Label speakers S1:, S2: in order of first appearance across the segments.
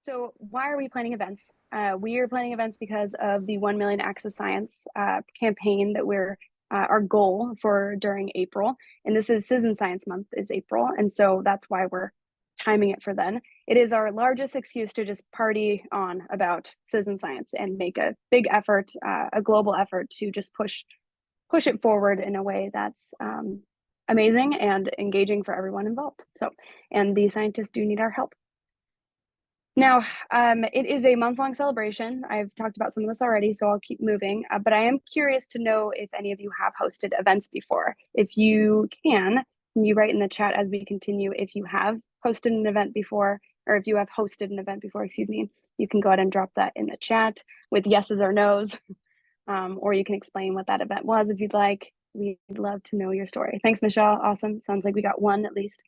S1: So why are we planning events? We are planning events because of the 1 million Access Science campaign that we're our goal for during April. And this is Citizen Science Month is April. And so that's why we're timing it for then. It is our largest excuse to just party on about citizen science and make a big effort, a global effort to just push it forward in a way that's amazing and engaging for everyone involved. So, and the scientists do need our help. Now, it is a month-long celebration. I've talked about some of this already, so I'll keep moving. But I am curious to know if any of you have hosted events before. If you can you write in the chat as we continue if you have hosted an event before, or if you have hosted an event before, excuse me. You can go ahead and drop that in the chat with yeses or nos, or you can explain what that event was if you'd like. We'd love to know your story. Thanks, Michelle. Awesome. Sounds like we got one at least.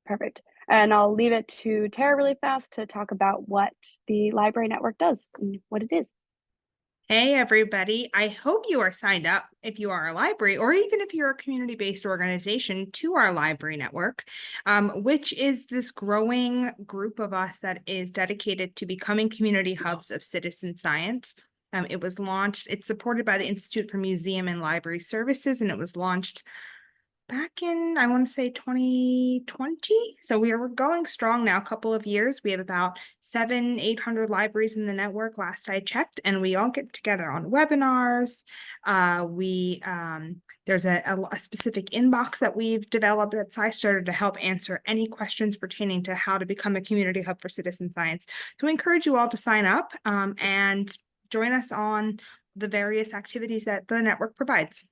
S1: Perfect. And I'll leave it to Tara really fast to talk about what the library network does and what it is.
S2: Hey, everybody. I hope you are signed up if you are a library, or even if you're a community-based organization, to our library network, which is this growing group of us that is dedicated to becoming community hubs of citizen science. It's supported by the Institute for Museum and Library Services, and it was launched back in, I want to say 2020. So we're going strong now, a couple of years. We have about 800 libraries in the network last I checked, and we all get together on webinars. There's a specific inbox that we've developed at SciStarter to help answer any questions pertaining to how to become a community hub for citizen science. So we encourage you all to sign up and join us on the various activities that the network provides.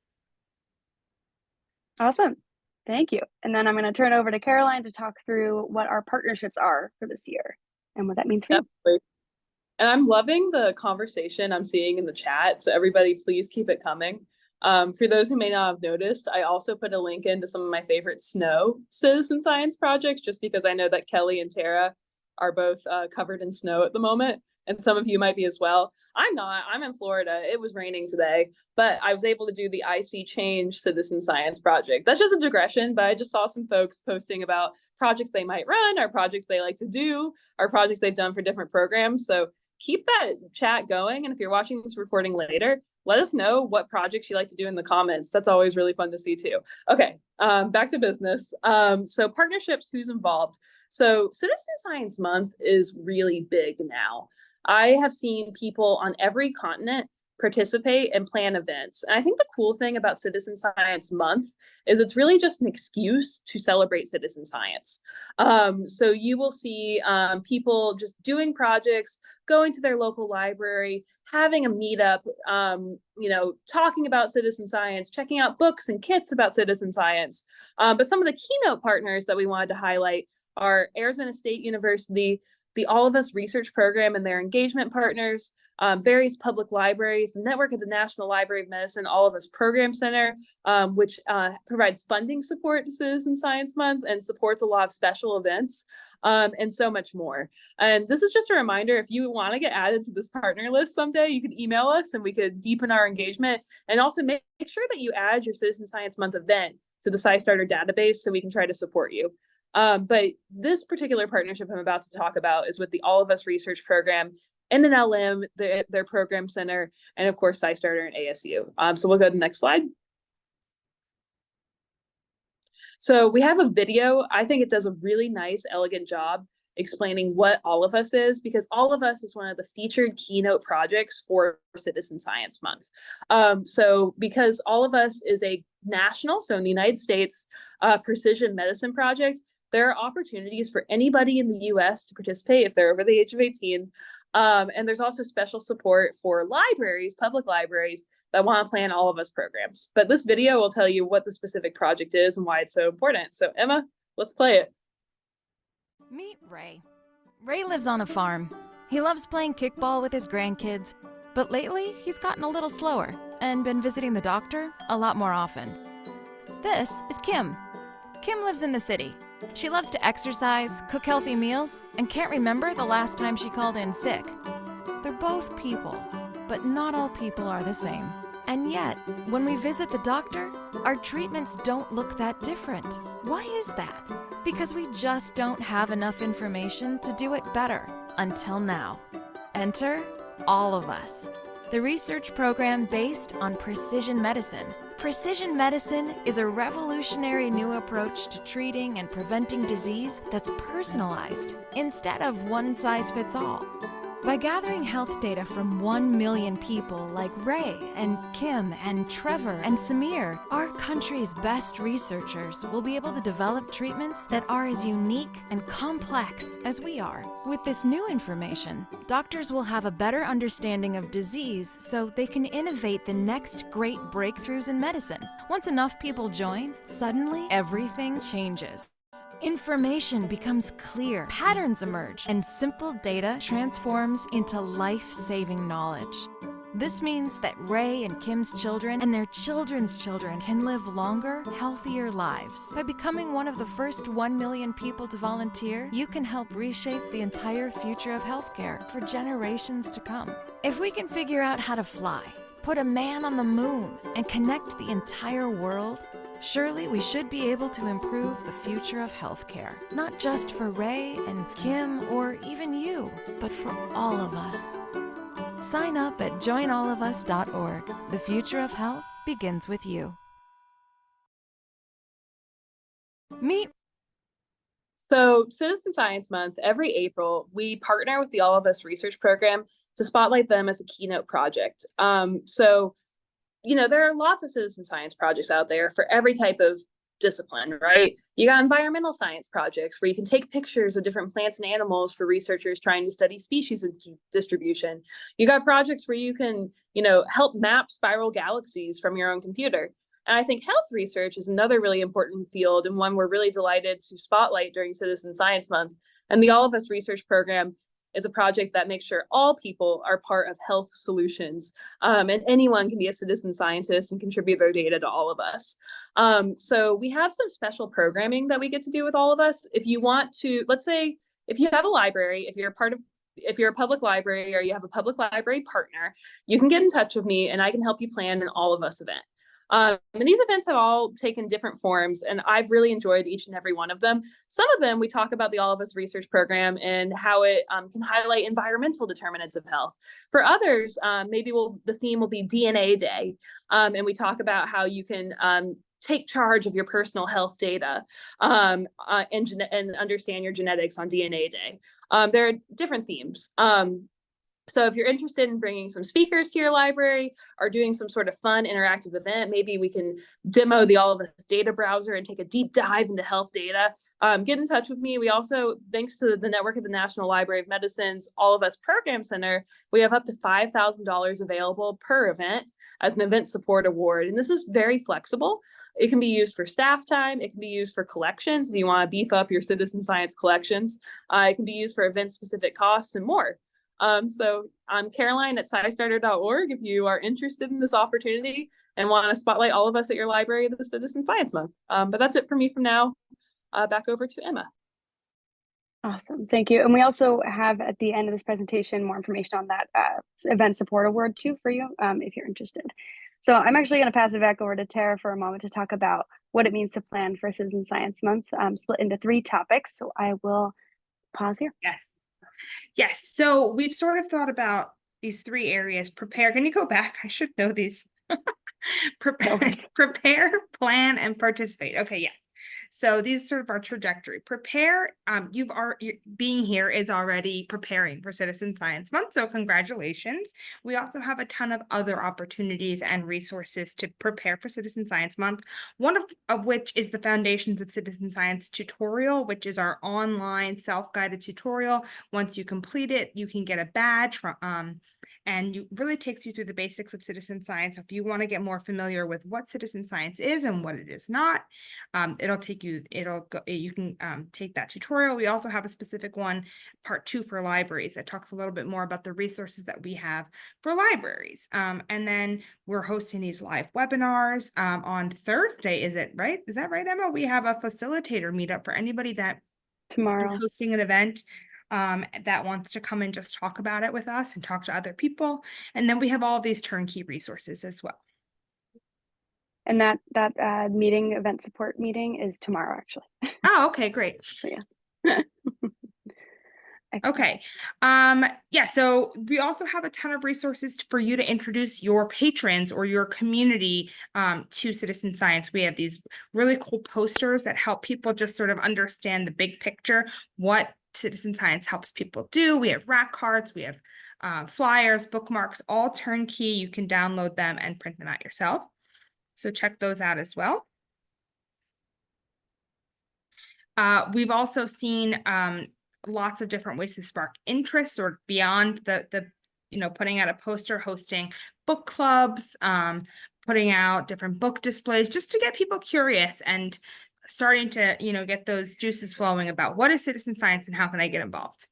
S1: Awesome. Thank you. And then I'm going to turn over to Caroline to talk through what our partnerships are for this year and what that means for you.
S3: And I'm loving the conversation I'm seeing in the chat. So everybody, please keep it coming. For those who may not have noticed, I also put a link into some of my favorite snow citizen science projects, just because I know that Kelly and Tara are both covered in snow at the moment. And some of you might be as well. I'm not. I'm in Florida. It was raining today, but I was able to do the IC Change Citizen Science Project. That's just a digression, but I just saw some folks posting about projects they might run, or projects they like to do, or projects they've done for different programs. So keep that chat going. And if you're watching this recording later, let us know what projects you like to do in the comments. That's always really fun to see too. Okay, back to business. So partnerships, who's involved? So Citizen Science Month is really big now. I have seen people on every continent participate and plan events. And I think the cool thing about Citizen Science Month is it's really just an excuse to celebrate citizen science. So you will see people just doing projects, going to their local library, having a meetup, talking about citizen science, checking out books and kits about citizen science. But some of the keynote partners that we wanted to highlight are Arizona State University, the All of Us Research Program and their engagement partners, various public libraries, the network of the National Library of Medicine, All of Us Program Center, which provides funding support to Citizen Science Month and supports a lot of special events, and so much more. And this is just a reminder, if you want to get added to this partner list someday, you can email us and we could deepen our engagement, and also make sure that you add your Citizen Science Month event to the SciStarter database so we can try to support you. But this particular partnership I'm about to talk about is with the All of Us Research Program, NNLM, their program center, and of course SciStarter and ASU. So we'll go to the next slide. So we have a video. I think it does a really nice, elegant job explaining what All of Us is, because All of Us is one of the featured keynote projects for Citizen Science Month. So because All of Us is a national, so in the United States, precision medicine project, there are opportunities for anybody in the US to participate if they're over the age of 18. And there's also special support for libraries, public libraries, that want to plan All of Us programs. But this video will tell you what the specific project is and why it's so important. So Emma, let's play it.
S4: Meet Ray. Ray lives on a farm. He loves playing kickball with his grandkids, but lately he's gotten a little slower and been visiting the doctor a lot more often. This is Kim. Kim lives in the city. She loves to exercise, cook healthy meals, and can't remember the last time she called in sick. They're both people, but not all people are the same. And yet, when we visit the doctor, our treatments don't look that different. Why is that? Because we just don't have enough information to do it better. until now. Enter all of us. The research program based on precision medicine. Precision medicine is a revolutionary new approach to treating and preventing disease that's personalized instead of one size fits all. By gathering health data from 1 million people like Ray and Kim and Trevor and Samir, our country's best researchers will be able to develop treatments that are as unique and complex as we are. With this new information, doctors will have a better understanding of disease so they can innovate the next great breakthroughs in medicine. Once enough people join, suddenly everything changes. Information becomes clear, patterns emerge, and simple data transforms into life-saving knowledge. This means that Ray and Kim's children and their children's children can live longer, healthier lives. By becoming one of the first 1 million people to volunteer, you can help reshape the entire future of healthcare for generations to come. If we can figure out how to fly, put a man on the moon, and connect the entire world, surely we should be able to improve the future of healthcare, not just for Ray and Kim or even you, but for all of us. Sign up at joinallofus.org. The future of health begins with you. Meet.
S3: So Citizen Science Month, every April, we partner with the All of Us research program to spotlight them as a keynote project. There are lots of citizen science projects out there for every type of discipline, right? You got environmental science projects where you can take pictures of different plants and animals for researchers trying to study species distribution. You got projects where you can, help map spiral galaxies from your own computer. And I think health research is another really important field and one we're really delighted to spotlight during Citizen Science Month. And the All of Us research program is a project that makes sure all people are part of health solutions, and anyone can be a citizen scientist and contribute their data to all of us. So we have some special programming that we get to do with all of us. If you want to, let's say, if you have a library, if you're a public library or you have a public library partner, you can get in touch with me and I can help you plan an All of Us event. And these events have all taken different forms, and I've really enjoyed each and every one of them. Some of them, we talk about the All of Us research program and how it can highlight environmental determinants of health. For others, maybe the theme will be DNA Day, and we talk about how you can take charge of your personal health data and understand your genetics on DNA Day. There are different themes. So if you're interested in bringing some speakers to your library or doing some sort of fun interactive event, maybe we can demo the All of Us data browser and take a deep dive into health data. Get in touch with me. We also, thanks to the network of the National Library of Medicine's All of Us Program Center, we have up to $5,000 available per event as an event support award. And this is very flexible. It can be used for staff time. It can be used for collections if you want to beef up your citizen science collections. It can be used for event-specific costs and more. So I'm Caroline at SciStarter.org if you are interested in this opportunity and want to spotlight all of us at your library this Citizen Science Month. But that's it for me from now. Back over to Emma.
S1: Awesome, thank you. And we also have at the end of this presentation more information on that event support award too for you if you're interested. So I'm actually going to pass it back over to Tara for a moment to talk about what it means to plan for Citizen Science Month, split into 3 topics. So I will pause here.
S2: Yes. So we've sort of thought about these 3 areas. Prepare. Can you go back? I should know these. Prepare, plan, and participate. Okay. Yes. So these sort of our trajectory. Prepare. Being here is already preparing for Citizen Science Month. So congratulations. We also have a ton of other opportunities and resources to prepare for Citizen Science Month. One of which is the Foundations of Citizen Science tutorial, which is our online self-guided tutorial. Once you complete it, you can get a badge from and it really takes you through the basics of citizen science. If you want to get more familiar with what citizen science is and what it is not, you can take that tutorial. We also have a specific one, part 2 for libraries, that talks a little bit more about the resources that we have for libraries. And then we're hosting these live webinars on Thursday. Is it right? Is that right, Emma? We have a facilitator meetup for anybody that
S1: Tomorrow
S2: is hosting an event that wants to come and just talk about it with us and talk to other people. And then we have all these turnkey resources as well.
S1: And that event support meeting is tomorrow, actually.
S2: Oh, okay, great.
S1: So, yeah.
S2: Okay. Yeah, so we also have a ton of resources for you to introduce your patrons or your community to citizen science. We have these really cool posters that help people just sort of understand the big picture, what citizen science helps people do. We have rack cards, we have flyers, bookmarks, all turnkey. You can download them and print them out yourself. So check those out as well. We've also seen lots of different ways to spark interest or beyond the putting out a poster, hosting book clubs, putting out different book displays, just to get people curious and starting to, get those juices flowing about what is citizen science and how can I get involved.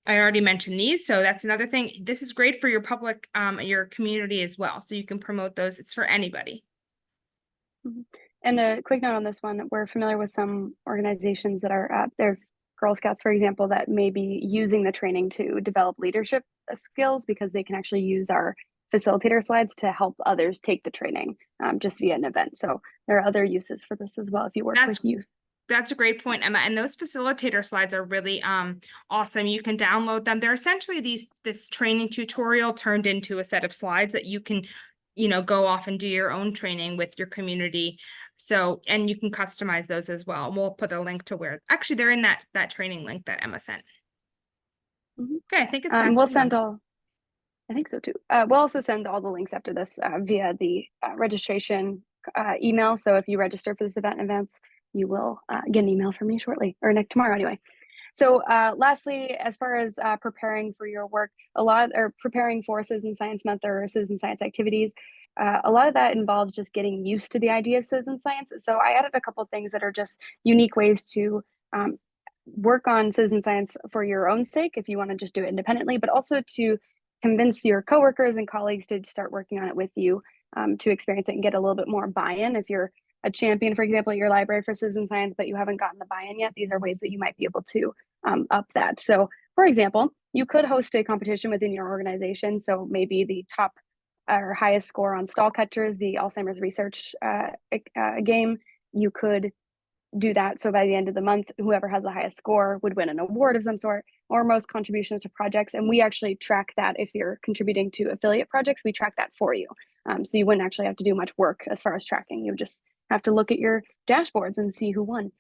S2: I already mentioned these, so that's another thing. This is great for your public, your community as well. So you can promote those. It's for anybody.
S1: Mm-hmm. And a quick note on this one, we're familiar with some organizations that are, there's Girl Scouts, for example, that may be using the training to develop leadership skills because they can actually use our facilitator slides to help others take the training just via an event. So there are other uses for this as well if you work with youth.
S2: That's a great point, Emma. And those facilitator slides are really awesome. You can download them. They're essentially this training tutorial turned into a set of slides that you can, go off and do your own training with your community. So, and you can customize those as well. We'll put a link to where, actually they're in that training link that Emma sent.
S1: Mm-hmm.
S2: Okay, I think it's
S1: we'll send all, I think so too. We'll also send all the links after this via the registration email. So if you register for this event you will get an email from me shortly, or tomorrow anyway. So lastly, as far as preparing for your work, preparing for Citizen Science Month or citizen science activities, a lot of that involves just getting used to the idea of citizen science. So I added a couple of things that are just unique ways to work on citizen science for your own sake, if you want to just do it independently, but also to convince your coworkers and colleagues to start working on it with you, to experience it and get a little bit more buy-in. If you're a champion, for example, at your library for citizen science, but you haven't gotten the buy-in yet, these are ways that you might be able to up that. So for example, you could host a competition within your organization. So maybe the top or highest score on stall catchers, the Alzheimer's research game, you could do that. So by the end of the month, whoever has the highest score would win an award of some sort, or most contributions to projects. And we actually track that. If you're contributing to affiliate projects, we track that for you. So you wouldn't actually have to do much work as far as tracking. You just have to look at your dashboards and see who won.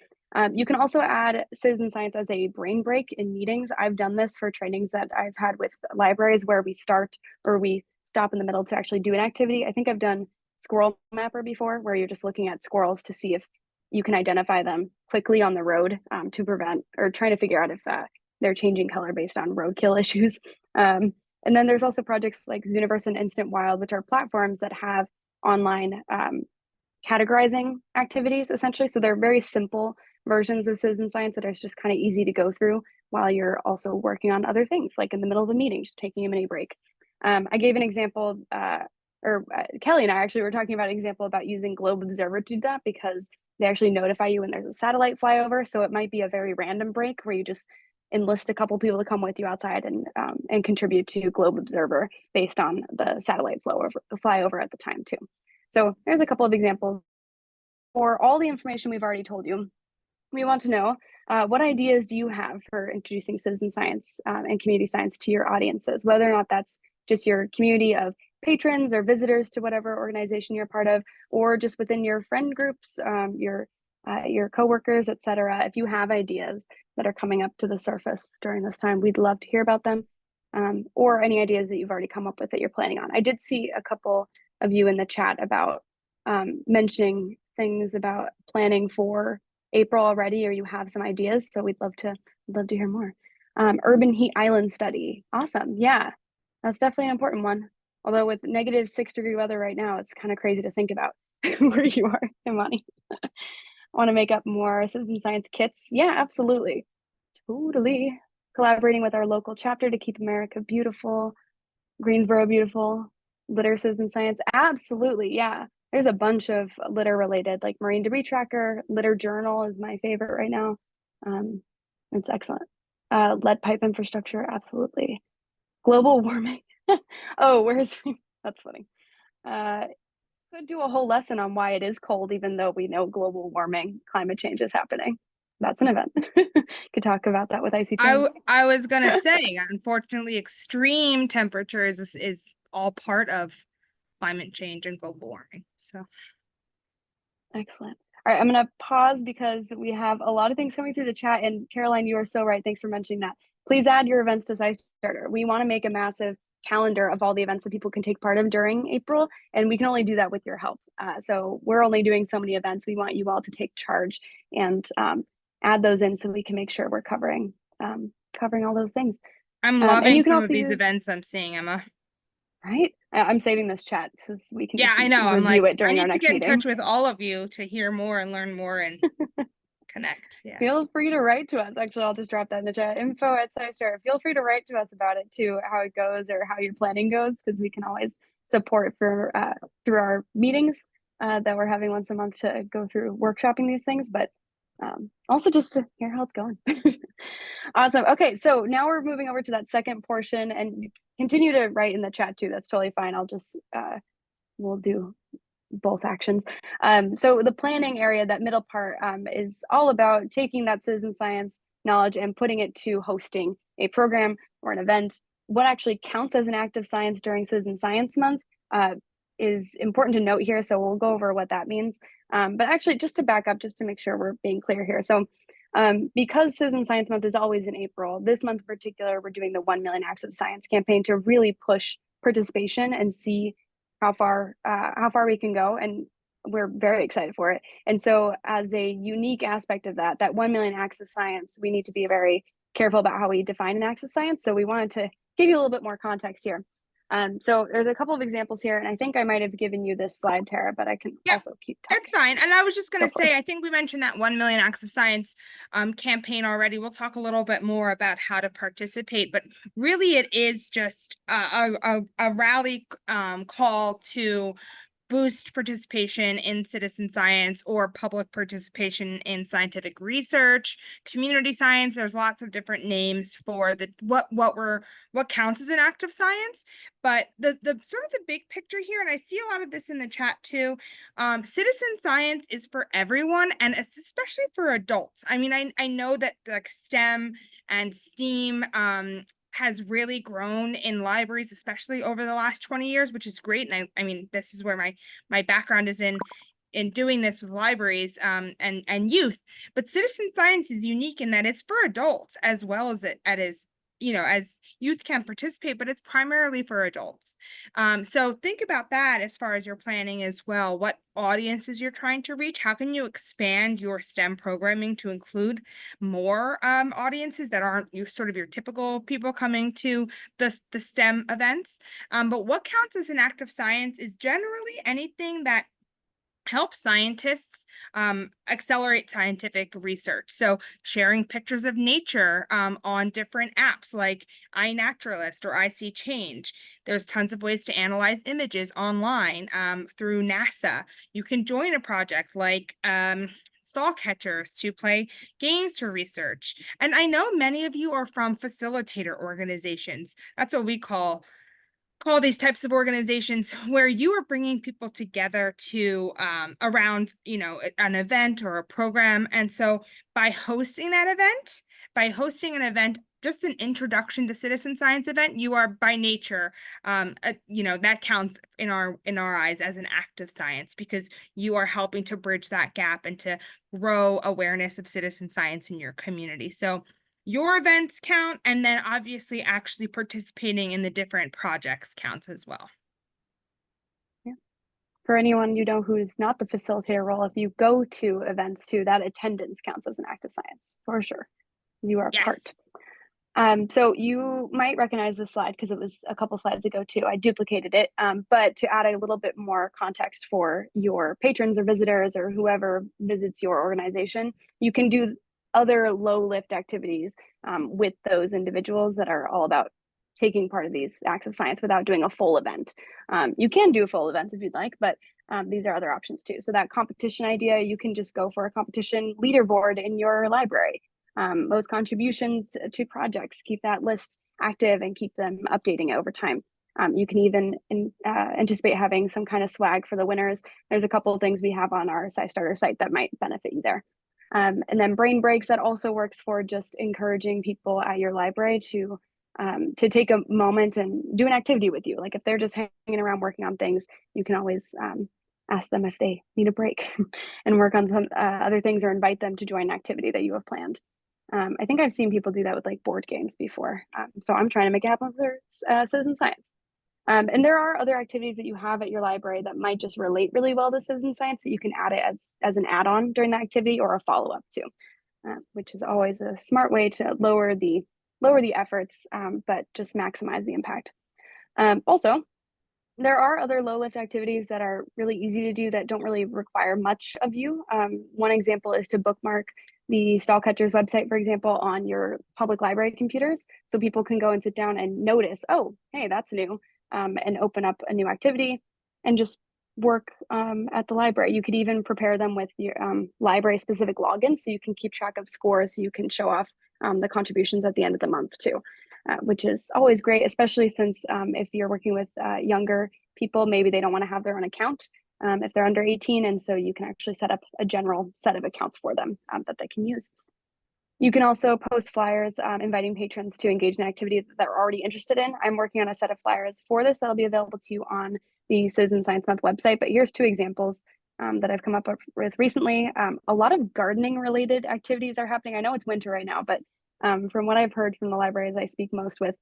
S1: You can also add citizen science as a brain break in meetings. I've done this for trainings that I've had with libraries where we start or we stop in the middle to actually do an activity. I think I've done Squirrel Mapper before, where you're just looking at squirrels to see if you can identify them quickly on the road to prevent or trying to figure out if they're changing color based on roadkill issues. And then there's also projects like Zooniverse and Instant Wild, which are platforms that have online categorizing activities, essentially. So they're very simple versions of citizen science that are just kind of easy to go through while you're also working on other things, like in the middle of a meeting, just taking a mini break. I gave an example, Kelly and I actually were talking about an example about using Globe Observer to do that, because they actually notify you when there's a satellite flyover. So it might be a very random break where you just enlist a couple people to come with you outside and contribute to Globe Observer based on the satellite flyover at the time too. So there's a couple of examples. For all the information we've already told you, we want to know what ideas do you have for introducing citizen science and community science to your audiences, whether or not that's just your community of patrons or visitors to whatever organization you're part of, or just within your friend groups, your coworkers, etc. If you have ideas that are coming up to the surface during this time, we'd love to hear about them, or any ideas that you've already come up with that you're planning on. I did see a couple of you in the chat about mentioning things about planning for April already, or you have some ideas. So we'd love to hear more. Urban heat island study. Awesome. Yeah, that's definitely an important one. Although with -6-degree weather right now, it's kind of crazy to think about where you are, Imani. I want to make up more citizen science kits. Yeah, absolutely. Totally. Collaborating with our local chapter to keep America beautiful, Greensboro beautiful, litter citizen science. Absolutely. Yeah. There's a bunch of litter related, like marine debris tracker, litter journal is my favorite right now. It's excellent. Lead pipe infrastructure. Absolutely. Global warming. Oh, that's funny. Could do a whole lesson on why it is cold, even though we know global warming, climate change is happening. that's an event. Could talk about that with icy trains.
S2: I was gonna say, unfortunately, extreme temperatures is all part of climate change and global warming. So
S1: Excellent. All right, I'm going to pause because we have a lot of things coming through the chat. And Caroline, you are so right. Thanks for mentioning that. Please add your events to SciStarter. We want to make a massive calendar of all the events that people can take part of during April, and we can only do that with your help. So we're only doing so many events. We want you all to take charge and add those in so we can make sure we're covering all those things.
S2: I'm
S1: and
S2: loving
S1: you can
S2: some
S1: also
S2: of these
S1: use,
S2: events I'm seeing, Emma.
S1: right? I'm saving this chat because we can
S2: Yeah,
S1: just
S2: I know. I'm
S1: review
S2: like,
S1: it during
S2: I
S1: our
S2: need to
S1: next
S2: get in
S1: meeting.
S2: touch with all of you to hear more and learn more and connect. Yeah.
S1: Feel free to write to us. Actually, I'll just drop that in the chat. info@SciStarter. Feel free to write to us about it too, how it goes or how your planning goes, because we can always support for through our meetings that we're having once a month to go through workshopping these things, but also just to hear how it's going. Awesome. Okay, so now we're moving over to that second portion, and continue to write in the chat too. That's totally fine. I'll just we'll do both actions. So the planning area, that middle part, is all about taking that citizen science knowledge and putting it to hosting a program or an event. What actually counts as an act of science during Citizen Science Month is important to note here. So we'll go over what that means. But actually, just to back up, just to make sure we're being clear here. So because Citizen Science Month is always in April, this month in particular, we're doing the 1 Million Acts of Science campaign to really push participation and see how far we can go, and we're very excited for it. And so as a unique aspect of that 1 million acts of science, we need to be very careful about how we define an act of science. So we wanted to give you a little bit more context here. So there's a couple of examples here, and I think I might have given you this slide, Tara, but I can also keep talking.
S2: It's fine. And I was just going to say, I think we mentioned that 1 Million Acts of Science campaign already. We'll talk a little bit more about how to participate, but really it is just a rally call to boost participation in citizen science or public participation in scientific research, community science. There's lots of different names for the what counts as an act of science. But the sort of the big picture here, and I see a lot of this in the chat too, citizen science is for everyone, and it's especially for adults. I mean, I know that like STEM and STEAM has really grown in libraries, especially over the last 20 years, which is great. And I mean, this is where my background is in doing this with libraries and youth. But citizen science is unique in that it's for adults as well as it is, you know, as youth can participate, but it's primarily for adults. So think about that as far as your planning as well. What audiences you're trying to reach? How can you expand your STEM programming to include more audiences that aren't sort of your typical people coming to the STEM events? But what counts as an act of science is generally anything that help scientists accelerate scientific research. So sharing pictures of nature on different apps like iNaturalist or iSeeChange. There's tons of ways to analyze images online through NASA. You can join a project like stall catchers to play games for research. And I know many of you are from facilitator organizations. That's what we call these types of organizations, where you are bringing people together to around, you know, an event or a program. And so by hosting an event, just an introduction to citizen science event, you are by nature, you know, that counts in our eyes as an act of science, because you are helping to bridge that gap and to grow awareness of citizen science in your community. So your events count, and then obviously actually participating in the different projects counts as well.
S1: Yeah. For anyone you know who's not the facilitator role, if you go to events too, that attendance counts as an act of science for sure. You are part. So you might recognize this slide because it was a couple slides ago too. I duplicated it, but to add a little bit more context for your patrons or visitors or whoever visits your organization, you can do other low lift activities with those individuals that are all about taking part of these acts of science without doing a full event. You can do full events if you'd like, but these are other options too. So that competition idea, you can just go for a competition leaderboard in your library. Most contributions to projects, keep that list active and keep them updating it over time. You can even anticipate having some kind of swag for the winners. There's a couple of things we have on our SciStarter site that might benefit you there. And then brain breaks, that also works for just encouraging people at your library to take a moment and do an activity with you. Like if they're just hanging around working on things, you can always ask them if they need a break and work on some other things, or invite them to join an activity that you have planned. I think I've seen people do that with like board games before. So I'm trying to make it happen for citizen science. And there are other activities that you have at your library that might just relate really well to citizen science that you can add it as an add-on during the activity or a follow-up to, which is always a smart way to lower the efforts, but just maximize the impact. Also, there are other low lift activities that are really easy to do that don't really require much of you. One example is to bookmark the Stall Catchers website, for example, on your public library computers, so people can go and sit down and notice, oh, hey, that's new, and open up a new activity and just work at the library. You could even prepare them with your library specific logins, so you can keep track of scores, so you can show off the contributions at the end of the month too. Which is always great, especially since if you're working with younger people, maybe they don't want to have their own account if they're under 18. And so you can actually set up a general set of accounts for them that they can use. You can also post flyers inviting patrons to engage in an activity that they're already interested in. I'm working on a set of flyers for this that'll be available to you on the Citizen Science Month website, but here's two examples that I've come up with recently. A lot of gardening related activities are happening. I know it's winter right now, but from what I've heard from the libraries I speak most with,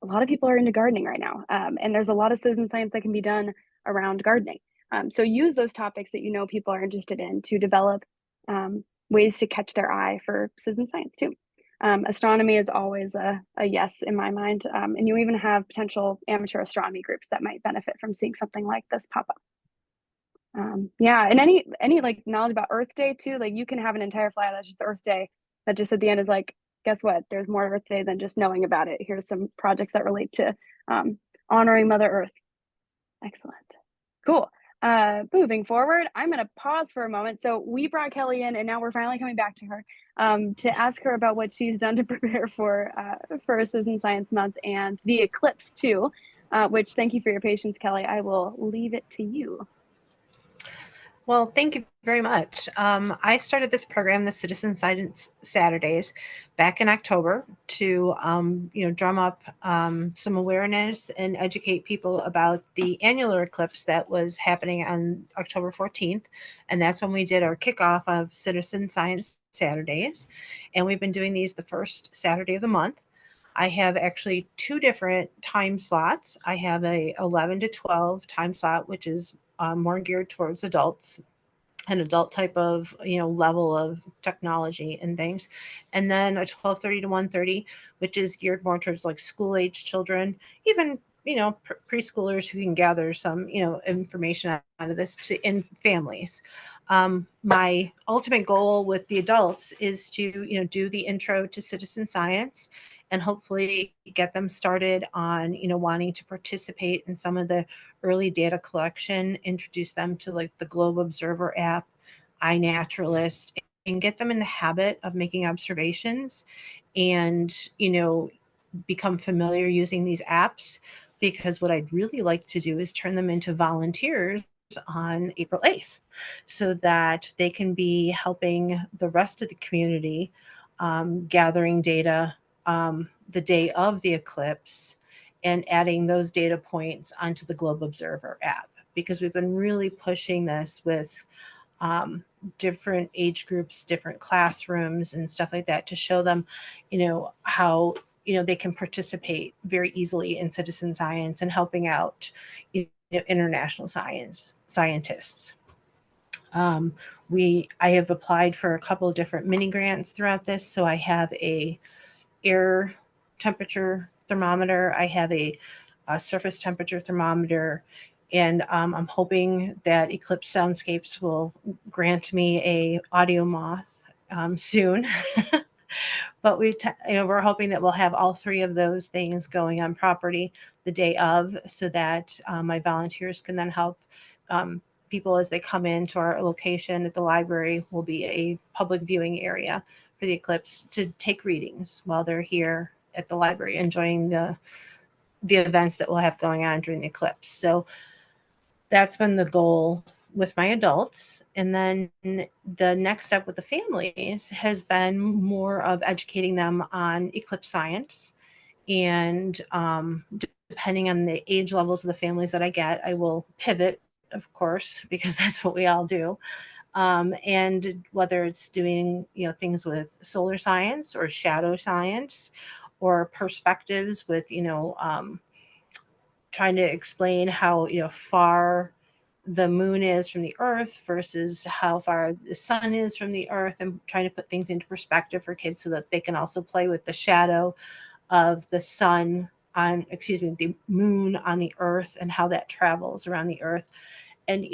S1: a lot of people are into gardening right now. And there's a lot of citizen science that can be done around gardening. So use those topics that you know people are interested in to develop ways to catch their eye for citizen science too. Astronomy is always a yes in my mind. And you even have potential amateur astronomy groups that might benefit from seeing something like this pop up. Yeah, and any like knowledge about Earth Day too, like you can have an entire flyer that's just Earth Day that just at the end is like, guess what? There's more Earth Day than just knowing about it. Here's some projects that relate to honoring Mother Earth. Excellent. Cool. Moving forward, I'm going to pause for a moment. So we brought Kelly in, and now we're finally coming back to her to ask her about what she's done to prepare for Citizen Science Month and the eclipse too, which thank you for your patience, Kelly. I will leave it to you.
S5: Well, thank you very much. I started this program, the Citizen Science Saturdays, back in October to, drum up some awareness and educate people about the annular eclipse that was happening on October 14th. And that's when we did our kickoff of Citizen Science Saturdays. And we've been doing these the first Saturday of the month. I have actually two different time slots. I have a 11 to 12 time slot, which is more geared towards adults, an adult type of level of technology and things, and then a 12:30 to 1:30, which is geared more towards like school age children, even preschoolers who can gather some information out of this in families. My ultimate goal with the adults is to do the intro to citizen science and hopefully get them started on wanting to participate in some of the early data collection, introduce them to like the Globe Observer app, iNaturalist, and get them in the habit of making observations and become familiar using these apps. Because what I'd really like to do is turn them into volunteers on April 8th so that they can be helping the rest of the community gathering data the day of the eclipse and adding those data points onto the Globe Observer app, because we've been really pushing this with different age groups, different classrooms and stuff like that to show them, how they can participate very easily in citizen science and helping out international scientists. I have applied for a couple of different mini grants throughout this. So I have a air temperature thermometer, I have a surface temperature thermometer, and I'm hoping that Eclipse Soundscapes will grant me a audio moth soon. But we're hoping that we'll have all three of those things going on property the day of, so that my volunteers can then help people as they come into our location at the library. Will be a public viewing area for the eclipse to take readings while they're here at the library enjoying the events that we'll have going on during the eclipse. So that's been the goal with my adults. And then the next step with the families has been more of educating them on eclipse science. And depending on the age levels of the families that I get, I will pivot, of course, because that's what we all do. And whether it's doing, things with solar science or shadow science or perspectives with, trying to explain how, far the moon is from the earth versus how far the sun is from the earth, and trying to put things into perspective for kids so that they can also play with the shadow of the the moon on the earth and how that travels around the earth. And,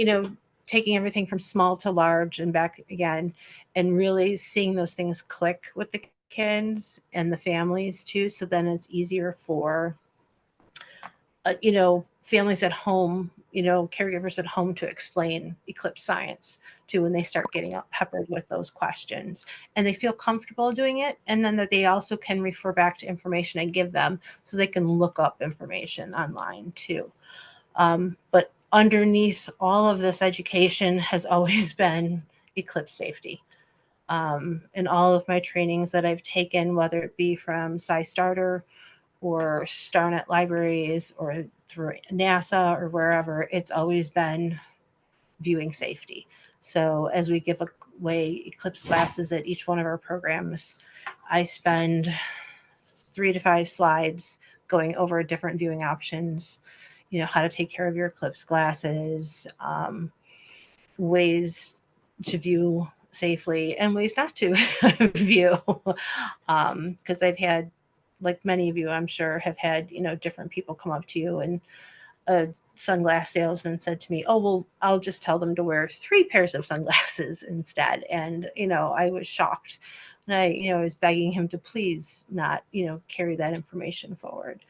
S5: taking everything from small to large and back again, and really seeing those things click with the kids and the families too. So then it's easier for, families at home, caregivers at home to explain eclipse science to when they start getting peppered with those questions, and they feel comfortable doing it. And then that they also can refer back to information I give them so they can look up information online too. But underneath all of this education has always been eclipse safety. In all of my trainings that I've taken, whether it be from SciStarter or StarNet libraries or through NASA or wherever, it's always been viewing safety. So as we give away eclipse glasses at each one of our programs, I spend 3 to 5 slides going over different viewing options, how to take care of your eclipse glasses, ways to view safely and ways not to view. Because I've had, like many of you, I'm sure, have had, different people come up to you, and a sunglass salesman said to me, "Oh, well, I'll just tell them to wear 3 pairs of sunglasses instead." And, I was shocked. And I was begging him to please not, carry that information forward.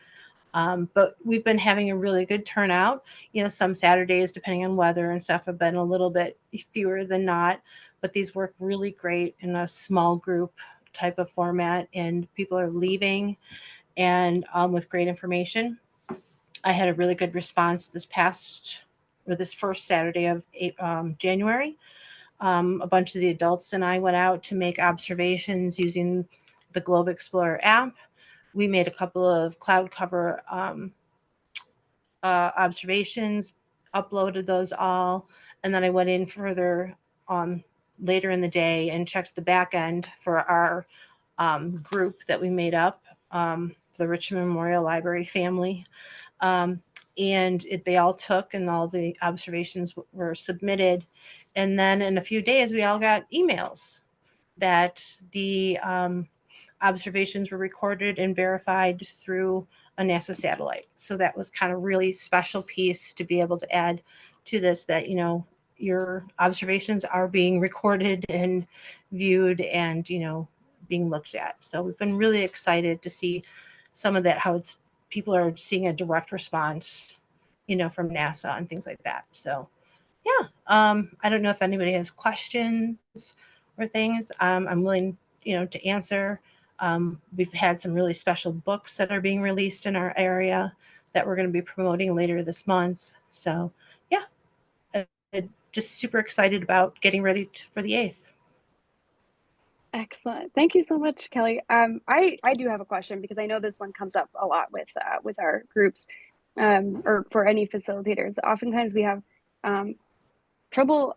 S5: But we've been having a really good turnout. Some Saturdays, depending on weather and stuff, have been a little bit fewer than not, but these work really great in a small group type of format, and people are leaving and with great information. I had a really good response this first Saturday of January. A bunch of the adults and I went out to make observations using the Globe Explorer app. We made a couple of cloud cover observations, uploaded those all, and then I went in further later in the day and checked the back end for our group that we made up, the Richmond Memorial Library family. And they all took, and all the observations were submitted. And then in a few days, we all got emails that the observations were recorded and verified through a NASA satellite. So that was kind of really special piece to be able to add to this, that, your observations are being recorded and viewed and, being looked at. So we've been really excited to see some of that, how people are seeing a direct response, from NASA and things like that. So yeah, I don't know if anybody has questions or things. I'm willing, to answer. We've had some really special books that are being released in our area that we're going to be promoting later this month. So yeah, I'm just super excited about getting ready for the 8th.
S1: Excellent. Thank you so much, Kelly. I do have a question, because I know this one comes up a lot with our groups, or for any facilitators. Oftentimes we have trouble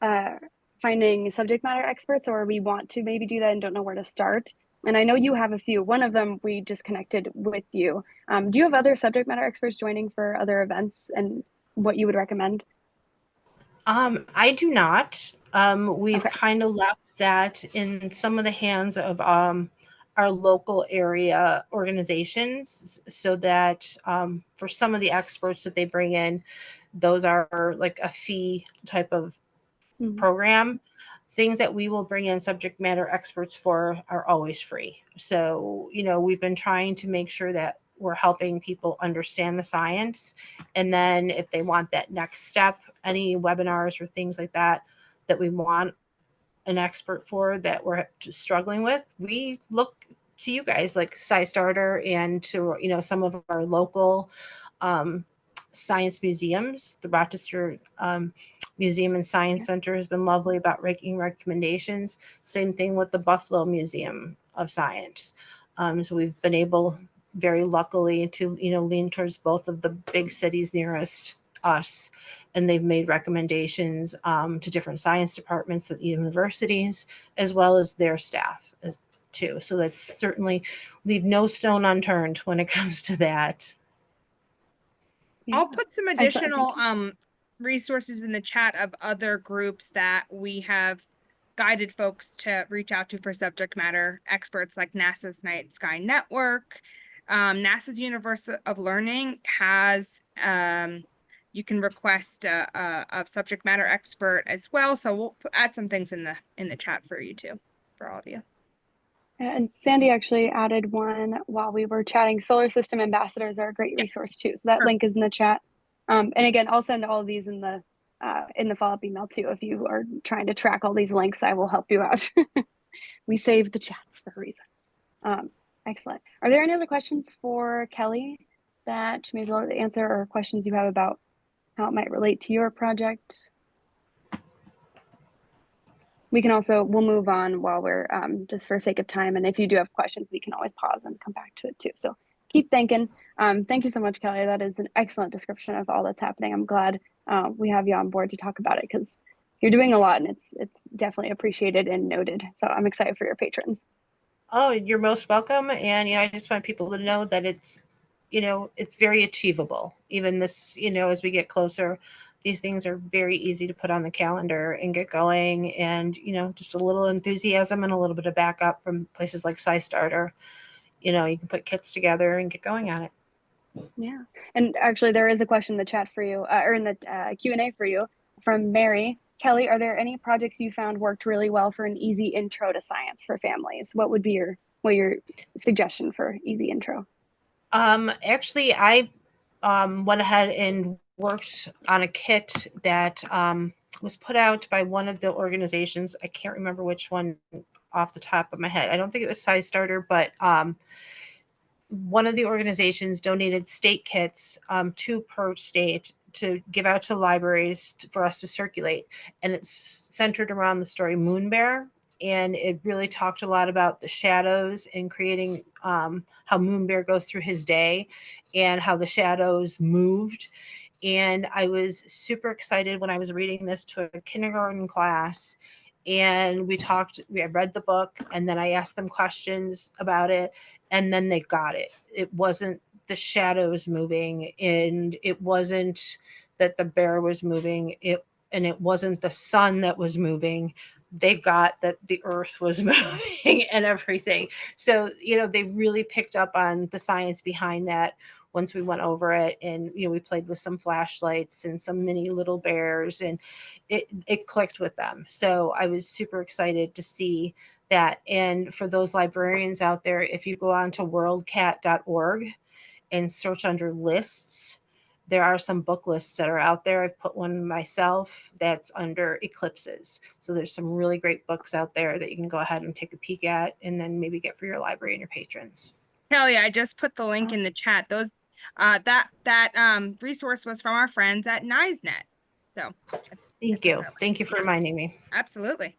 S1: finding subject matter experts, or we want to maybe do that and don't know where to start. And I know you have a few. One of them, we just connected with you. Do you have other subject matter experts joining for other events, and what you would recommend?
S5: I do not. We've
S1: Okay.
S5: kind of left that in some of the hands of our local area organizations, so that for some of the experts that they bring in, those are like a fee type of program. Things that we will bring in subject matter experts for are always free. So, we've been trying to make sure that we're helping people understand the science. And then if they want that next step, any webinars or things like that, that we want an expert for, that we're just struggling with, we look to you guys like SciStarter, and to, some of our local science museums, the Rochester Museum and Science Center has been lovely about making recommendations. Same thing with the Buffalo Museum of Science. So we've been able, very luckily, to lean towards both of the big cities nearest us, and they've made recommendations to different science departments at universities, as well as their staff too. So that's certainly, leave no stone unturned when it comes to that.
S2: I'll put some
S1: Excellent.
S2: additional resources in the chat of other groups that we have guided folks to reach out to for subject matter experts, like NASA's Night Sky Network. NASA's Universe of Learning has you can request a subject matter expert as well. So we'll add some things in the chat for you too, for all of you.
S1: And Sandy actually added one while we were chatting. Solar System Ambassadors are a great resource too. So that link is in the chat. And again, I'll send all of these in the follow-up email too. If you are trying to track all these links, I will help you out. We save the chats for a reason. Excellent. Are there any other questions for Kelly that she may be able to answer, or questions you have about how it might relate to your project? We can also, we'll move on while we're, just for sake of time. And if you do have questions, we can always pause and come back to it too. So keep thinking. Thank you so much, Kelly. That is an excellent description of all that's happening. I'm glad we have you on board to talk about it, because you're doing a lot, and it's definitely appreciated and noted. So I'm excited for your patrons.
S5: Oh, you're most welcome. And I just want people to know that it's very achievable. Even this, as we get closer, these things are very easy to put on the calendar and get going. And, just a little enthusiasm and a little bit of backup from places like SciStarter. You can put kits together and get going on it.
S1: Yeah. And actually, there is a question in the chat for you, or in the Q&A for you, from Mary. Kelly, are there any projects you found worked really well for an easy intro to science for families? What would be your suggestion for easy intro?
S5: Actually, I went ahead and worked on a kit that was put out by one of the organizations. I can't remember which one off the top of my head. I don't think it was SciStarter, but one of the organizations donated state kits, 2 per state, to give out to libraries for us to circulate. And it's centered around the story Moon Bear. And it really talked a lot about the shadows and creating how Moon Bear goes through his day and how the shadows moved. And I was super excited when I was reading this to a kindergarten class. And I read the book, and then I asked them questions about it, and then they got it. It wasn't the shadows moving, and it wasn't that the bear was moving, and it wasn't the sun that was moving. They got that the earth was moving and everything. So, they really picked up on the science behind that once we went over it. And, we played with some flashlights and some mini little bears, and it clicked with them. So I was super excited to see that. And for those librarians out there, if you go on to worldcat.org and search under lists, there are some book lists that are out there. I've put one myself that's under eclipses. So there's some really great books out there that you can go ahead and take a peek at, and then maybe get for your library and your patrons.
S2: Kelly, I just put the link in the chat. Those that resource was from our friends at NISENet. So
S5: thank you for reminding me.
S2: Absolutely.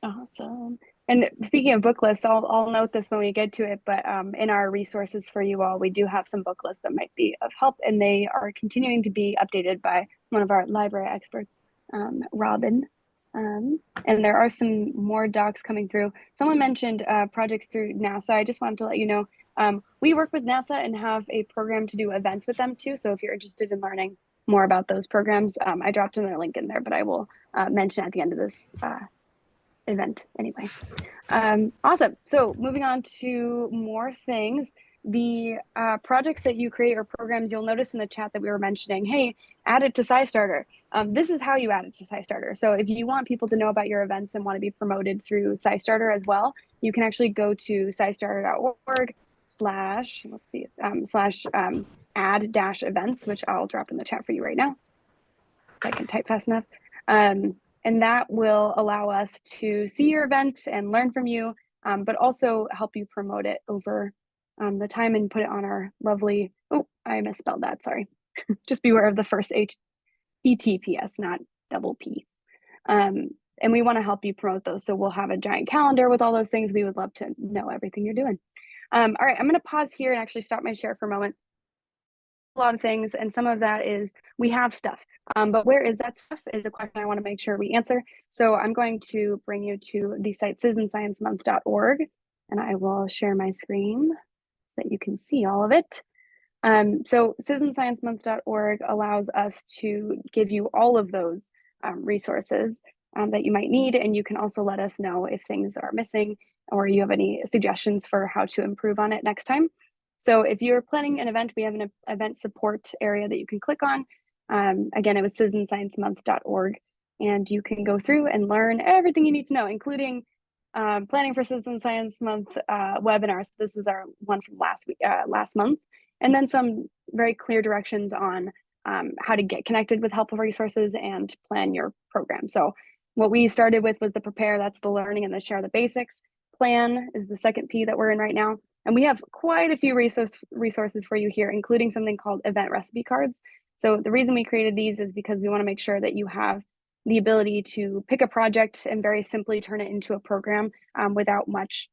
S1: Awesome. And speaking of book lists, I'll note this when we get to it, but in our resources for you all, we do have some book lists that might be of help, and they are continuing to be updated by one of our library experts, Robin. And there are some more docs coming through. Someone mentioned projects through NASA. I just wanted to let you know, we work with NASA and have a program to do events with them too. So if you're interested in learning more about those programs, I dropped another link in there, but I will mention at the end of this event anyway. Awesome. So moving on to more things, the projects that you create or programs, you'll notice in the chat that we were mentioning, hey, add it to SciStarter. This is how you add it to SciStarter. So if you want people to know about your events and want to be promoted through SciStarter as well, you can actually go to scistarter.org /add-events, which I'll drop in the chat for you right now, if I can type fast enough. And that will allow us to see your event and learn from you, but also help you promote it over the time and put it on our lovely, oh, I misspelled that, sorry. Just beware of the first HTTPS, not double P. And we want to help you promote those. So we'll have a giant calendar with all those things. We would love to know everything you're doing. All right, I'm going to pause here and actually stop my share for a moment. A lot of things, and some of that is we have stuff, but where is that stuff is a question I want to make sure we answer. So I'm going to bring you to the site citizensciencemonth.org, and I will share my screen so that you can see all of it. So citizensciencemonth.org allows us to give you all of those resources that you might need, and you can also let us know if things are missing or you have any suggestions for how to improve on it next time. So if you're planning an event, we have an event support area that you can click on. Again, it was citizensciencemonth.org, and you can go through and learn everything you need to know, including planning for Citizen Science Month webinars. So this was our one from last month, and then some very clear directions on how to get connected with helpful resources and plan your program. So what we started with was the prepare, that's the learning and the share the basics. Plan is the second P that we're in right now. And we have quite a few resources for you here, including something called event recipe cards. So the reason we created these is because we want to make sure that you have the ability to pick a project and very simply turn it into a program without much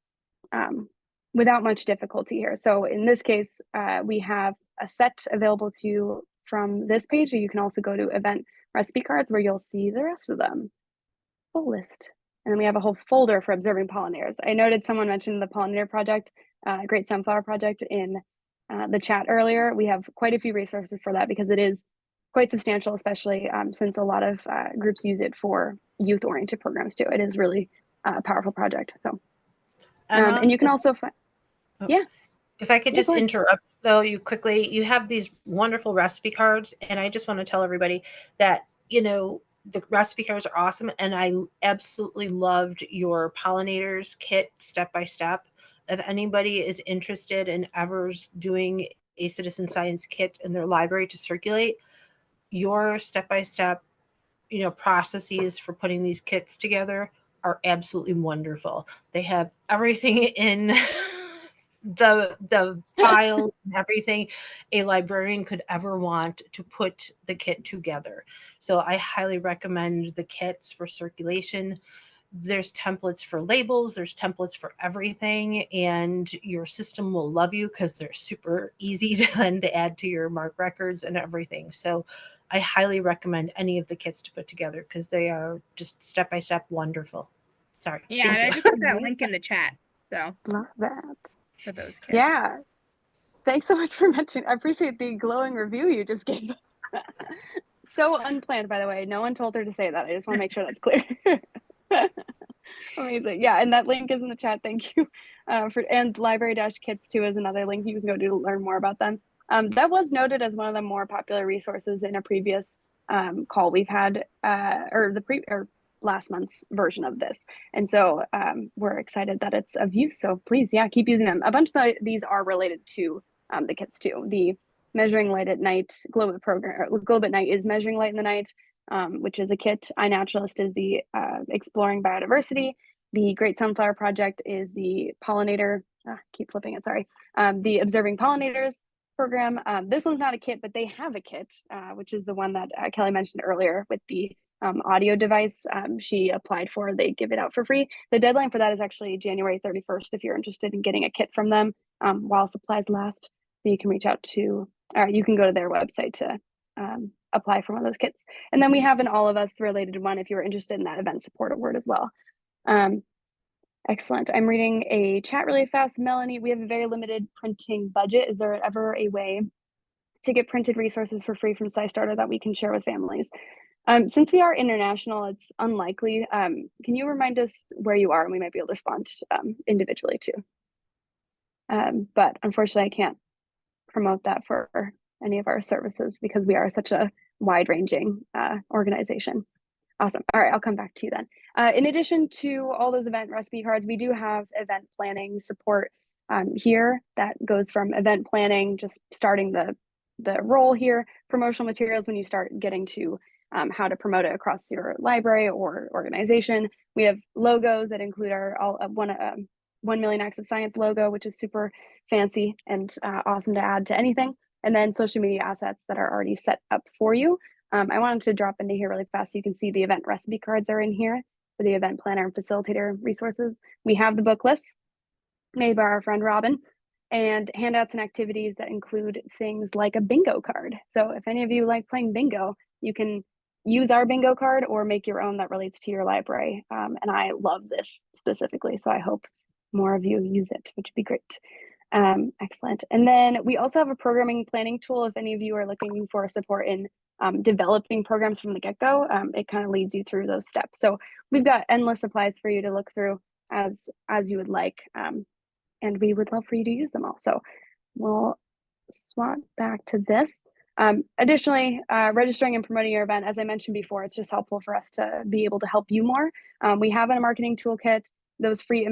S1: difficulty here. So in this case, we have a set available to you from this page, or you can also go to event recipe cards where you'll see the rest of them. Full list. And then we have a whole folder for observing pollinators. I noted someone mentioned the pollinator project, Great Sunflower Project in the chat earlier. We have quite a few resources for that because it is quite substantial, especially since a lot of groups use it for youth-oriented programs too. It is really a powerful project. So, and you can also find, yeah.
S5: If I could just interrupt though you quickly, you have these wonderful recipe cards, and I just want to tell everybody that, you know, the recipe cards are awesome, and I absolutely loved your pollinators kit step by step. If anybody is interested in ever doing a citizen science kit in their library to circulate, your step by step, you know, processes for putting these kits together are absolutely wonderful. They have everything in the files and everything a librarian could ever want to put the kit together. So I highly recommend the kits for circulation. There's templates for labels, there's templates for everything, and your system will love you because they're super easy to then to add to your MARC records and everything. So I highly recommend any of the kits to put together because they are just step by step wonderful. Sorry.
S2: Yeah, and I just put that link in the chat. So
S1: love that.
S2: For those kits.
S1: Yeah. Thanks so much for mentioning. I appreciate the glowing review you just gave us. So unplanned, by the way. No one told her to say that. I just want to make sure that's clear. Amazing. Yeah, and that link is in the chat. Thank you. And library-kits too is another link you can go to learn more about them. That was noted as one of the more popular resources in a previous call we've had, or last month's version of this. And so we're excited that it's of use. So please, yeah, keep using them. A bunch of these are related to the kits too. The Measuring Light at Night Globe at Night is Measuring Light in the Night, which is a kit. iNaturalist is the Exploring Biodiversity. The Great Sunflower Project is the pollinator, keep flipping it, sorry. The Observing Pollinators program. This one's not a kit, but they have a kit, which is the one that Kelly mentioned earlier with the audio device she applied for. They give it out for free. The deadline for that is actually January 31st if you're interested in getting a kit from them while supplies last. So you can reach out to, or you can go to their website to apply for one of those kits. And then we have an All of Us related one if you're interested in that event support award as well. Excellent. I'm reading a chat really fast. Melanie, we have a very limited printing budget. Is there ever a way to get printed resources for free from SciStarter that we can share with families? Since we are international, it's unlikely. Can you remind us where you are, and we might be able to respond individually too. But unfortunately, I can't promote that for any of our services because we are such a wide-ranging organization. Awesome. All right, I'll come back to you then. In addition to all those event recipe cards, we do have event planning support here that goes from event planning, just starting the role here, promotional materials when you start getting to how to promote it across your library or organization. We have logos that include our 1 Million Acts of Science logo, which is super fancy and awesome to add to anything. And then social media assets that are already set up for you. I wanted to drop into here really fast so you can see the event recipe cards are in here for the event planner and facilitator resources. We have the book list made by our friend Robin, and handouts and activities that include things like a bingo card. So if any of you like playing bingo, you can use our bingo card or make your own that relates to your library. And I love this specifically, so I hope more of you use it, which would be great. Excellent. And then we also have a programming planning tool. If any of you are looking for support in developing programs from the get-go, it kind of leads you through those steps. So we've got endless supplies for you to look through as you would like. And we would love for you to use them all. So we'll swap back to this. Additionally, registering and promoting your event, as I mentioned before, it's just helpful for us to be able to help you more. We have a marketing toolkit. Those we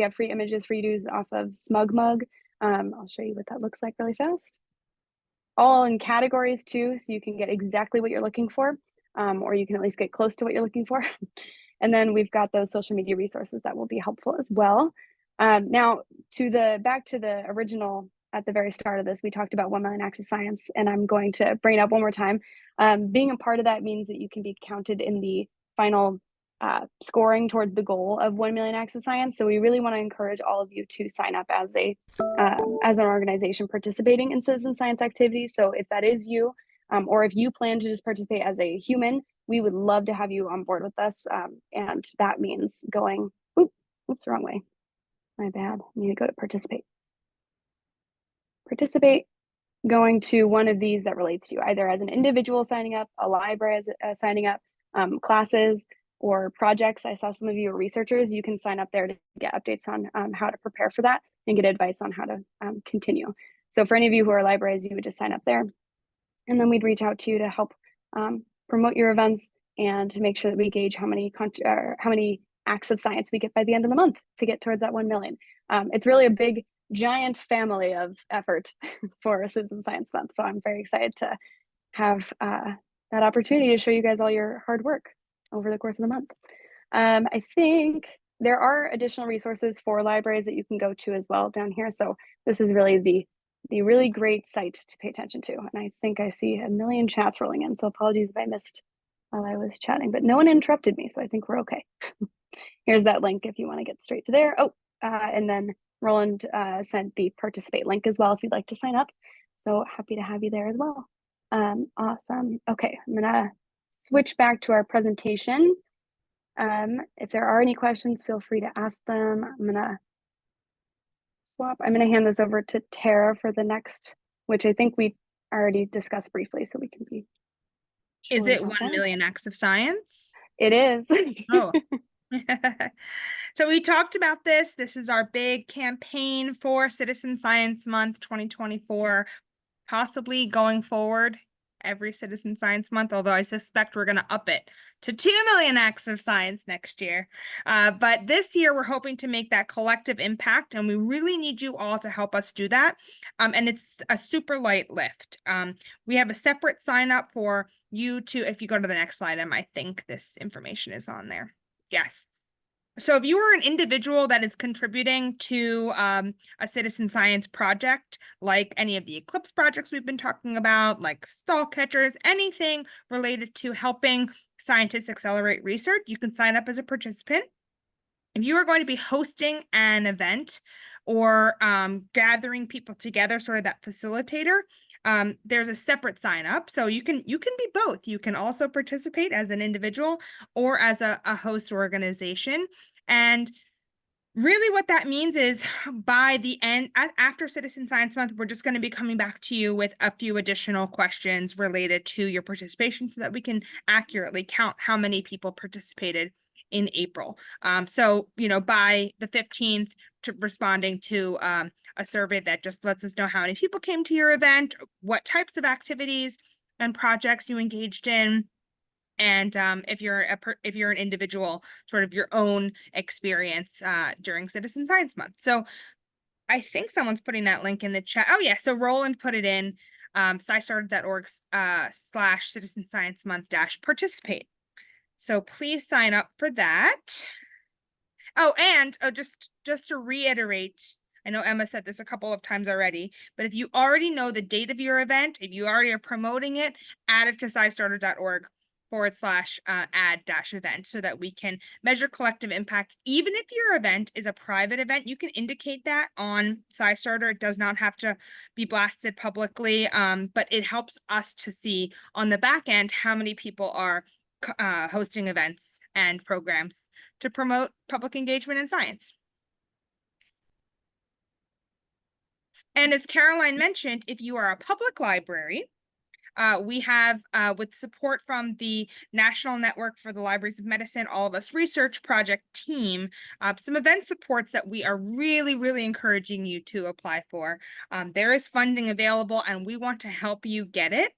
S1: have free images for you to use off of SmugMug. I'll show you what that looks like really fast. All in categories too, so you can get exactly what you're looking for, or you can at least get close to what you're looking for. And then we've got those social media resources that will be helpful as well. Now, back to the original at the very start of this, we talked about 1 million acts of science, and I'm going to bring it up one more time. Being a part of that means that you can be counted in the final scoring towards the goal of 1 million acts of science. So we really want to encourage all of you to sign up as an organization participating in citizen science activities. So if that is you, or if you plan to just participate as a human, we would love to have you on board with us. And that means going, oops, wrong way. My bad. I need to go to participate. Participate, going to one of these that relates to you, either as an individual signing up, a library as signing up, classes or projects. I saw some of you are researchers. You can sign up there to get updates on how to prepare for that and get advice on how to continue. So for any of you who are libraries, you would just sign up there. And then we'd reach out to you to help promote your events and to make sure that we gauge how many acts of science we get by the end of the month to get towards that 1 million. It's really a big, giant family of effort for Citizen Science Month. So I'm very excited to have that opportunity to show you guys all your hard work over the course of the month. I think there are additional resources for libraries that you can go to as well down here. So this is really the really great site to pay attention to. And I think I see a million chats rolling in. So apologies if I missed while I was chatting, but no one interrupted me. So I think we're okay. Here's that link if you want to get straight to there. And then Roland sent the participate link as well if you'd like to sign up. So happy to have you there as well. Awesome. Okay, I'm gonna switch back to our presentation. If there are any questions, feel free to ask them. I'm gonna hand this over to Tara for the next, which I think we already discussed briefly, so we can be sure.
S2: Is it 1 million acts of science?
S1: It is.
S2: Oh. So we talked about this. This is our big campaign for Citizen Science Month 2024, possibly going forward every Citizen Science Month, although I suspect we're going to up it to 2 million acts of science next year. But this year, we're hoping to make that collective impact, and we really need you all to help us do that. And it's a super light lift. We have a separate sign up for you to, if you go to the next slide, I think this information is on there. Yes. So if you are an individual that is contributing to a citizen science project, like any of the Eclipse projects we've been talking about, like stall catchers, anything related to helping scientists accelerate research, you can sign up as a participant. If you are going to be hosting an event or gathering people together, sort of that facilitator, there's a separate sign up. So you can be both. You can also participate as an individual or as a host organization. And really what that means is by the end, after Citizen Science Month, we're just going to be coming back to you with a few additional questions related to your participation so that we can accurately count how many people participated in April. So, by the 15th, responding to a survey that just lets us know how many people came to your event, what types of activities and projects you engaged in, and if you're an individual, sort of your own experience during Citizen Science Month. So I think someone's putting that link in the chat. Oh yeah, so Roland put it in SciStarter.org /Citizen Science Month -participate. So please sign up for that. Oh, and just to reiterate, I know Emma said this a couple of times already, but if you already know the date of your event, if you already are promoting it, add it to scistarter.org/add-event so that we can measure collective impact. Even if your event is a private event, you can indicate that on SciStarter. It does not have to be blasted publicly, but it helps us to see on the back end how many people are hosting events and programs to promote public engagement in science. And as Caroline mentioned, if you are a public library, we have, with support from the National Network for the Libraries of Medicine, All of Us Research Project team, some event supports that we are really, really encouraging you to apply for. There is funding available and we want to help you get it.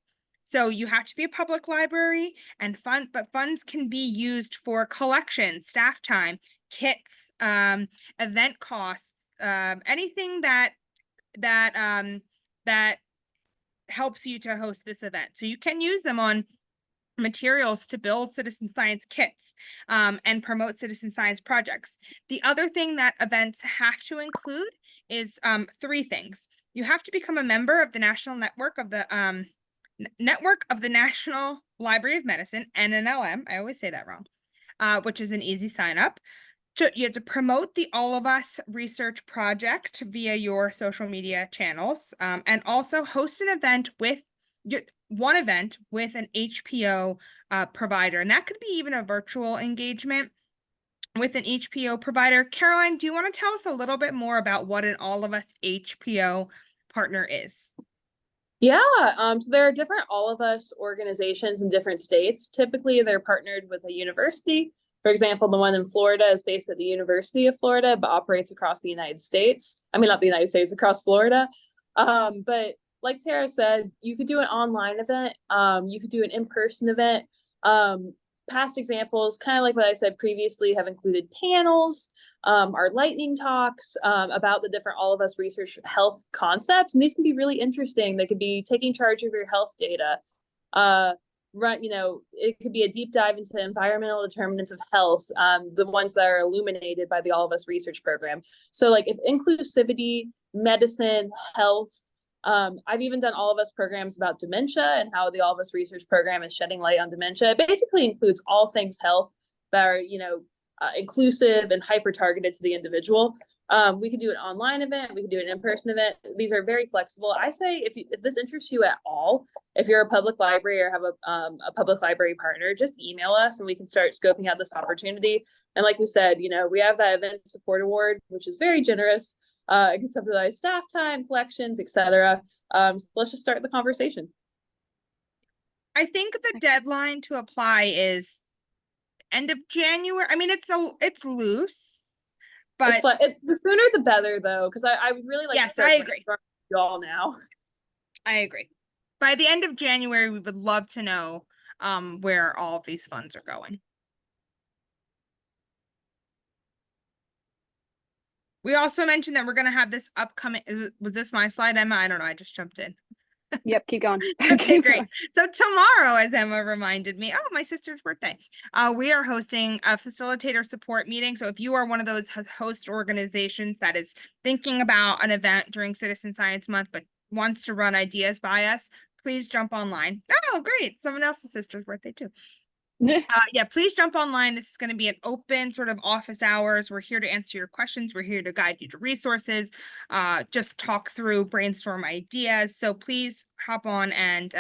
S2: So you have to be a public library and but funds can be used for collection, staff time, kits, event costs, anything that helps you to host this event. So you can use them on materials to build citizen science kits and promote citizen science projects. The other thing that events have to include is 3 things. You have to become a member of the National Network of the National Library of Medicine, NNLM. I always say that wrong, which is an easy sign up. You have to promote the All of Us Research Project via your social media channels, and also host an event with one event with an HPO provider. And that could be even a virtual engagement with an HPO provider. Caroline, do you want to tell us a little bit more about what an All of Us HPO partner is?
S3: Yeah, so there are different All of Us organizations in different states. Typically, they're partnered with a university. For example, the one in Florida is based at the University of Florida, but operates across the United States. I mean, not the United States, across Florida. But like Tara said, you could do an online event. You could do an in-person event. Past examples, kind of like what I said previously, have included panels, our lightning talks about the different All of Us research health concepts. And these can be really interesting. They could be taking charge of your health data. It could be a deep dive into environmental determinants of health, the ones that are illuminated by the All of Us research program. So like if inclusivity, medicine, health, I've even done All of Us programs about dementia and how the All of Us research program is shedding light on dementia. It basically includes all things health that are, inclusive and hyper targeted to the individual. We could do an online event. We could do an in-person event. These are very flexible. I say if this interests you at all, if you're a public library or have a public library partner, just email us and we can start scoping out this opportunity. And like we said, we have that event support award, which is very generous. It can subsidize staff time, collections, etc. So let's just start the conversation.
S2: I think the deadline to apply is end of January. I mean, it's loose, but
S3: the sooner the better, though, because I would really like.
S2: Yes, I agree.
S3: Y'all now.
S2: I agree. By the end of January, we would love to know where all of these funds are going. We also mentioned that we're going to have this upcoming. Was this my slide, Emma? I don't know. I just jumped in.
S1: Yep, keep going.
S2: Okay, great. So tomorrow, as Emma reminded me, my sister's birthday, we are hosting a facilitator support meeting. So if you are one of those host organizations that is thinking about an event during Citizen Science Month, but wants to run ideas by us, please jump online. Oh, great. Someone else's sister's birthday too. Yeah, please jump online. This is going to be an open sort of office hours. We're here to answer your questions. We're here to guide you to resources, just talk through, brainstorm ideas. So please hop on and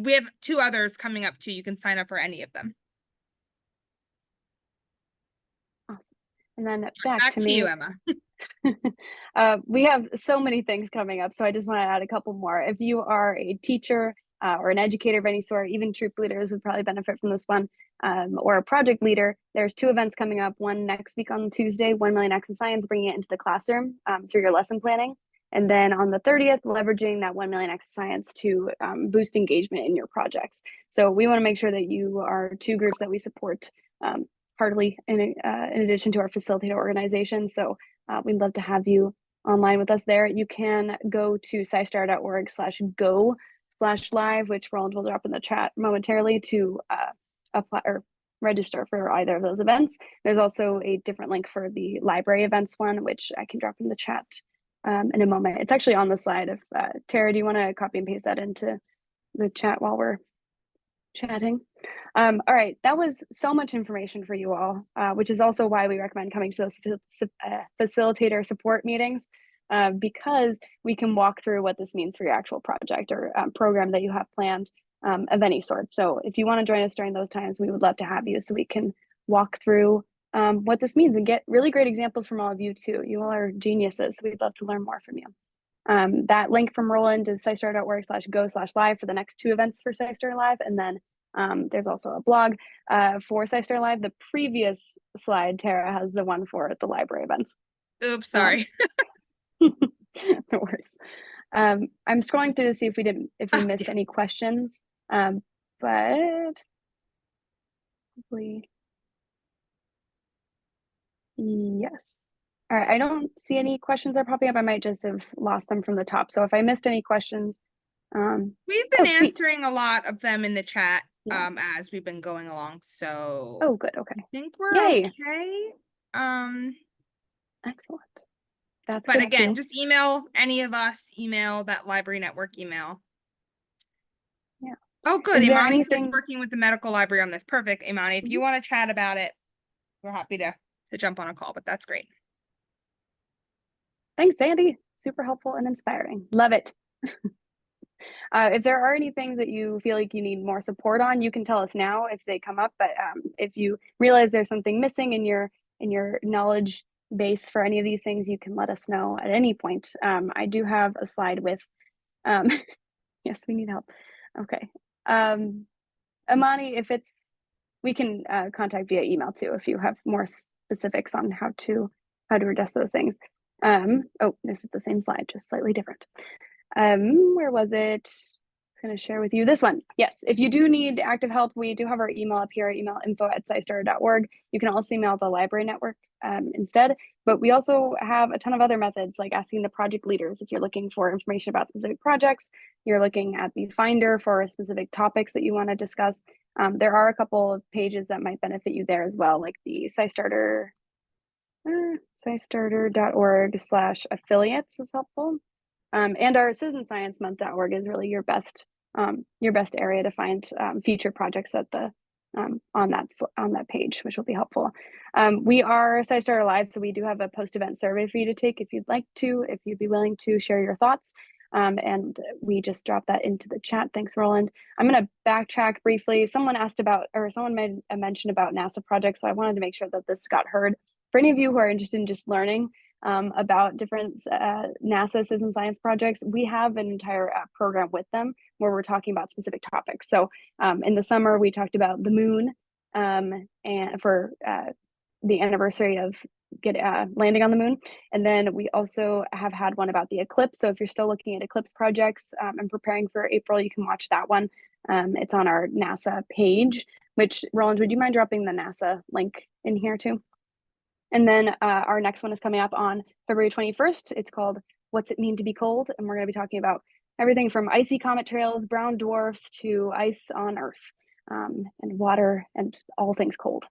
S2: we have 2 others coming up too. You can sign up for any of them.
S1: Awesome. And then back to
S2: me, you, Emma.
S1: We have so many things coming up, so I just want to add a couple more. If you are a teacher, or an educator of any sort, even troop leaders would probably benefit from this one, or a project leader. There's 2 events coming up, one next week on Tuesday, 1 million acts of science, bringing it into the classroom through your lesson planning. And then on the 30th, leveraging that 1 million acts of science to boost engagement in your projects. So we want to make sure that you are 2 groups that we support heartily in addition to our facilitator organization. So we'd love to have you online with us there. You can go to scistar.org/go/live, which Roland will drop in the chat momentarily to apply or register for either of those events. There's also a different link for the library events one, which I can drop in the chat in a moment. It's actually on the slide. If Tara, do you want to copy and paste that into the chat while we're chatting? All right, that was so much information for you all, which is also why we recommend coming to those facilitator support meetings, because we can walk through what this means for your actual project or program that you have planned of any sort. So if you want to join us during those times, we would love to have you so we can walk through what this means and get really great examples from all of you too. You all are geniuses, so we'd love to learn more from you. That link from Roland is SciStarter.org/go/live for the next 2 events for SciStarter Live. And then there's also a blog for SciStarter Live. The previous slide, Tara, has the one for the library events.
S2: Oops, sorry.
S1: No worries. I'm scrolling through to see if we missed any questions. But hopefully, yes. All right, I don't see any questions that are popping up. I might just have lost them from the top. So if I missed any questions,
S2: we've been answering a lot of them in the chat as we've been going along. So
S1: good. Okay.
S2: I think we're
S1: Yay.
S2: okay.
S1: Excellent. That's
S2: but
S1: good
S2: again,
S1: too.
S2: just email any of us, email that library network email.
S1: Yeah.
S2: Oh, good.
S1: Is there
S2: Imani
S1: anything...
S2: said working with the medical library on this. Perfect, Imani. If you want to chat about it, we're happy to jump on a call, but that's great.
S1: Thanks, Sandy. Super helpful and inspiring. Love it. If there are any things that you feel like you need more support on, you can tell us now if they come up. But if you realize there's something missing in your knowledge base for any of these things, you can let us know at any point. I do have a slide with, yes, we need help. Okay. Imani, we can contact via email too if you have more specifics on how to address those things. Oh, this is the same slide, just slightly different. Where was it? I was going to share with you this one. Yes, if you do need active help, we do have our email up here, email info@scistarter.org. You can also email the library network instead, but we also have a ton of other methods like asking the project leaders if you're looking for information about specific projects, you're looking at the Finder for specific topics that you want to discuss. There are a couple of pages that might benefit you there as well, like the SciStarter, SciStarter.org/affiliates is helpful. And our citizensciencemonth.org is really your best area to find future projects at the on that page, which will be helpful. We are SciStarter Live, so we do have a post-event survey for you to take if you'd like to, if you'd be willing to share your thoughts. And we just dropped that into the chat. Thanks, Roland. I'm going to backtrack briefly. Someone asked about, or someone made a mention about NASA projects, so I wanted to make sure that this got heard. For any of you who are interested in just learning about different NASA citizen science projects, we have an entire program with them where we're talking about specific topics. So in the summer, we talked about the moon and for the anniversary of landing on the moon. And then we also have had one about the eclipse. So if you're still looking at eclipse projects and preparing for April, you can watch that one. It's on our NASA page, which, Roland, would you mind dropping the NASA link in here too? And then our next one is coming up on February 21st. It's called What's It Mean to Be Cold? And we're going to be talking about everything from icy comet trails, brown dwarfs, to ice on Earth, and water, and all things cold.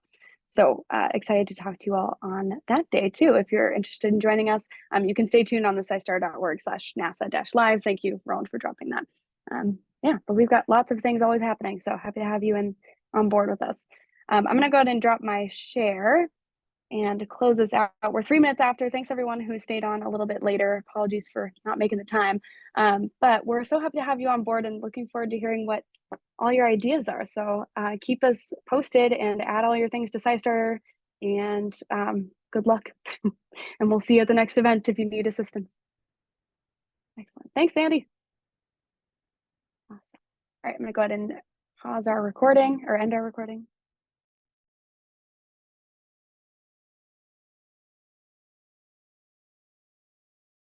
S1: So excited to talk to you all on that day too. If you're interested in joining us, you can stay tuned on the SciStarter.org/NASA-live. Thank you, Roland, for dropping that. Yeah, but we've got lots of things always happening. So happy to have you on board with us. I'm going to go ahead and drop my share and close this out. We're 3 minutes after. Thanks everyone who stayed on a little bit later. Apologies for not making the time. But we're so happy to have you on board and looking forward to hearing what all your ideas are. So keep us posted and add all your things to SciStarter, and good luck. And we'll see you at the next event if you need assistance. Excellent. Thanks, Sandy. Awesome. All right, I'm gonna go ahead and pause our recording or end our recording.